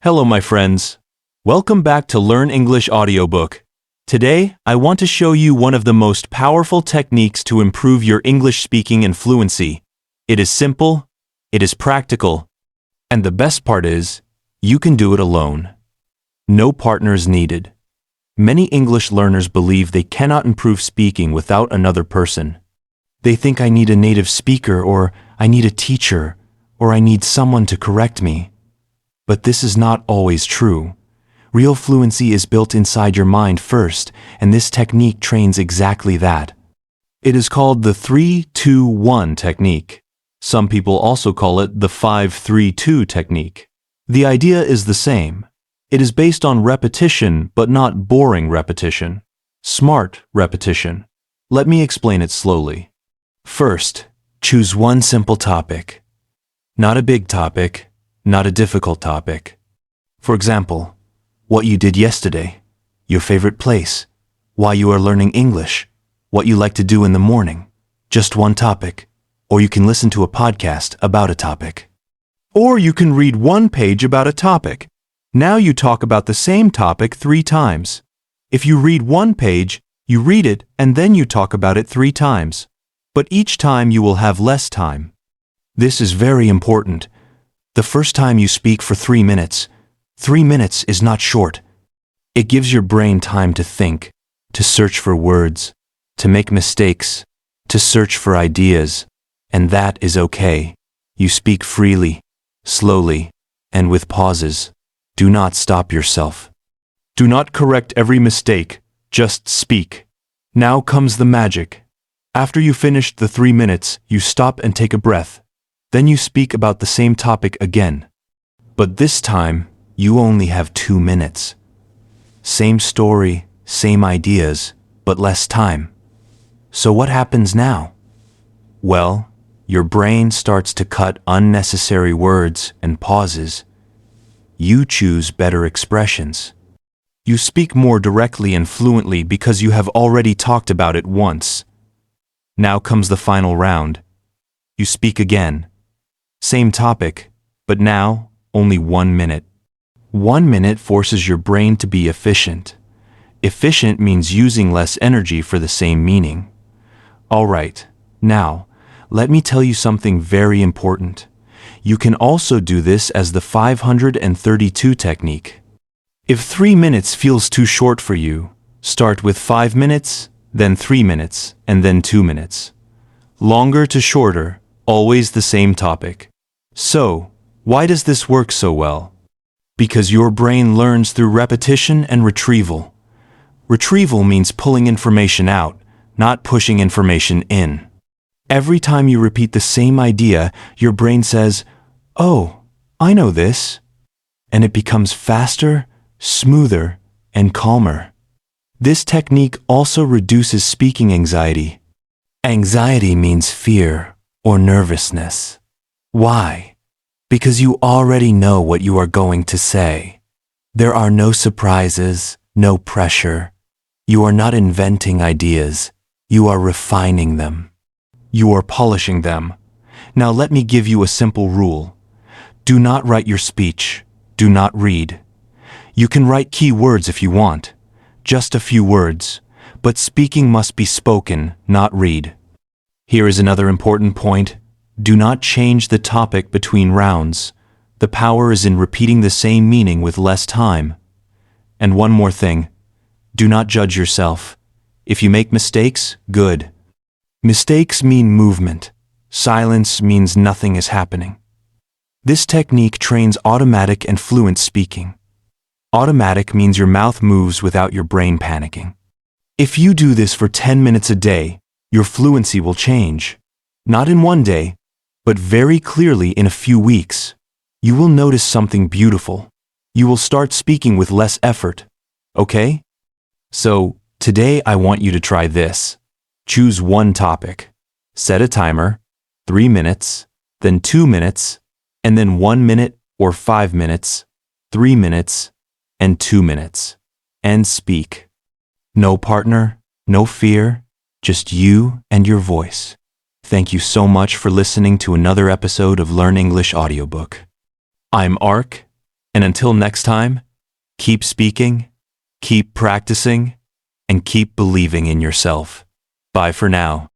Hello, my friends. Welcome back to Learn English Audiobook. Today, I want to show you one of the most powerful techniques to improve your English speaking and fluency. It is simple, it is practical, and the best part is, you can do it alone. No partners needed. Many English learners believe they cannot improve speaking without another person. They think I need a native speaker, or I need a teacher, or I need someone to correct me. But this is not always true. Real fluency is built inside your mind first, and this technique trains exactly that. It is called the 3-2-1 technique. Some people also call it the 5-3-2 technique. The idea is the same. It is based on repetition, but not boring repetition. Smart repetition. Let me explain it slowly. First, choose one simple topic. Not a big topic. Not a difficult topic. For example, what you did yesterday, your favorite place, why you are learning English, what you like to do in the morning. Just one topic. Or you can listen to a podcast about a topic. Or you can read one page about a topic. Now you talk about the same topic 3 times. If you read one page, you read it and then you talk about it 3 times. But each time you will have less time. This is very important. The first time you speak for 3 minutes, 3 minutes is not short. It gives your brain time to think, to search for words, to make mistakes, to search for ideas, and that is okay. You speak freely, slowly, and with pauses. Do not stop yourself. Do not correct every mistake, just speak. Now comes the magic. After you finished the 3 minutes, you stop and take a breath. Then you speak about the same topic again. But this time, you only have 2 minutes. Same story, same ideas, but less time. So what happens now? Well, your brain starts to cut unnecessary words and pauses. You choose better expressions. You speak more directly and fluently because you have already talked about it once. Now comes the final round. You speak again. Same topic, but now only 1 minute. 1 minute forces your brain to be efficient. Efficient means using less energy for the same meaning. All right, now, let me tell you something very important. You can also do this as the 532 technique. If 3 minutes feels too short for you, start with 5 minutes, then 3 minutes, and then 2 minutes. Longer to shorter, always the same topic. So, why does this work so well? Because your brain learns through repetition and retrieval. Retrieval means pulling information out, not pushing information in. Every time you repeat the same idea, your brain says, "Oh, I know this." And it becomes faster, smoother, and calmer. This technique also reduces speaking anxiety. Anxiety means fear or nervousness. Why? Because you already know what you are going to say. There are no surprises, no pressure. You are not inventing ideas. You are refining them. You are polishing them. Now let me give you a simple rule. Do not write your speech. Do not read. You can write key words if you want. Just a few words. But speaking must be spoken, not read. Here is another important point. Do not change the topic between rounds. The power is in repeating the same meaning with less time. And one more thing. Do not judge yourself. If you make mistakes, good. Mistakes mean movement. Silence means nothing is happening. This technique trains automatic and fluent speaking. Automatic means your mouth moves without your brain panicking. If you do this for 10 minutes a day, your fluency will change. Not in one day, but very clearly in a few weeks. You will notice something beautiful. You will start speaking with less effort. Okay? So, today I want you to try this. Choose one topic. Set a timer, 3 minutes, then 2 minutes, and then 1 minute or 5 minutes, 3 minutes, and 2 minutes. And speak. No partner, no fear, just you and your voice. Thank you so much for listening to another episode of Learn English Audiobook. I'm Ark, And until next time, keep speaking, keep practicing, and keep believing in yourself. Bye for now.